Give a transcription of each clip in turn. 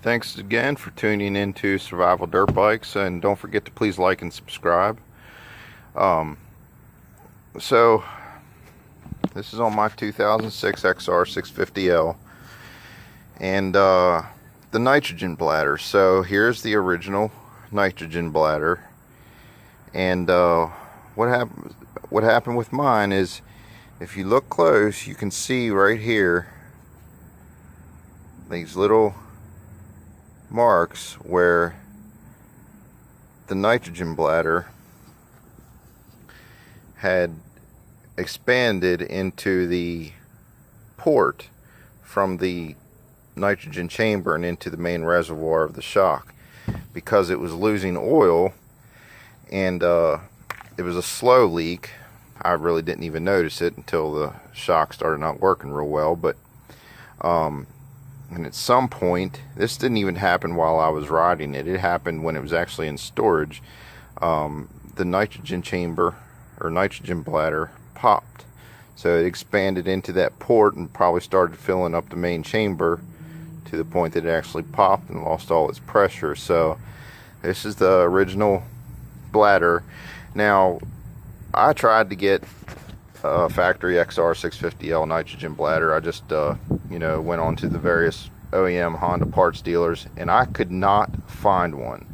Thanks again for tuning into Survival Dirt Bikes, and don't forget to please like and subscribe. So this is on my 2006 XR650L and the nitrogen bladder. So here's the original nitrogen bladder, and what happened with mine is, if you look close, you can see right here these little marks where the nitrogen bladder had expanded into the port from the nitrogen chamber and into the main reservoir of the shock, because it was losing oil, and it was a slow leak. I really didn't even notice it until the shock started not working real well. But and at some point, this didn't even happen while I was riding it. It happened when it was actually in storage. The nitrogen chamber or nitrogen bladder popped. So it expanded into that port and probably started filling up the main chamber to the point that it actually popped and lost all its pressure. So this is the original bladder. Now, I tried to get a factory XR650L nitrogen bladder. I just went on to the various OEM Honda parts dealers, and I could not find one.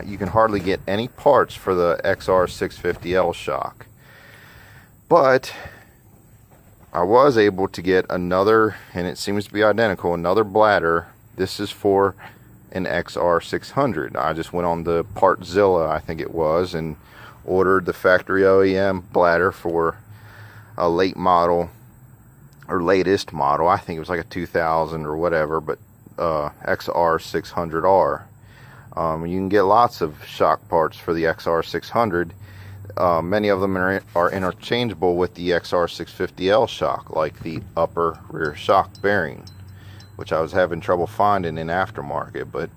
You can hardly get any parts for the XR650L shock, but I was able to get another, and it seems to be identical, another bladder. This is for an XR600. I just went on the Partzilla, I think it was, and ordered the factory OEM bladder for a late model, or latest model. I think it was like a 2000 or whatever, but XR600R. You can get lots of shock parts for the XR600. Many of them are interchangeable with the XR650L shock, like the upper rear shock bearing, which I was having trouble finding in aftermarket, but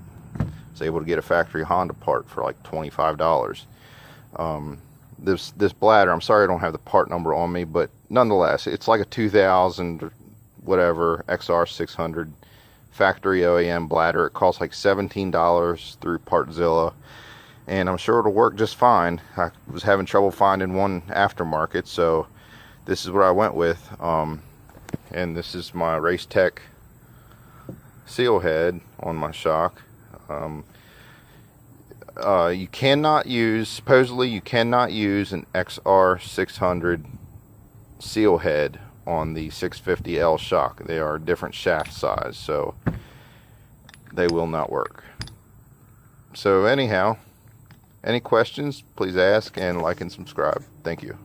was able to get a factory Honda part for like $25. This bladder, I'm sorry I don't have the part number on me, but nonetheless, it's like a 2000 whatever XR600 factory OEM bladder. It costs like $17 through Partzilla, and I'm sure it'll work just fine. I was having trouble finding one aftermarket, so this is what I went with. And this is my Race Tech seal head on my shock. You cannot use, supposedly you cannot use an XR600 seal head on the 650L shock. They are a different shaft size, so they will not work. So anyhow, any questions, please ask, and like and subscribe. Thank you.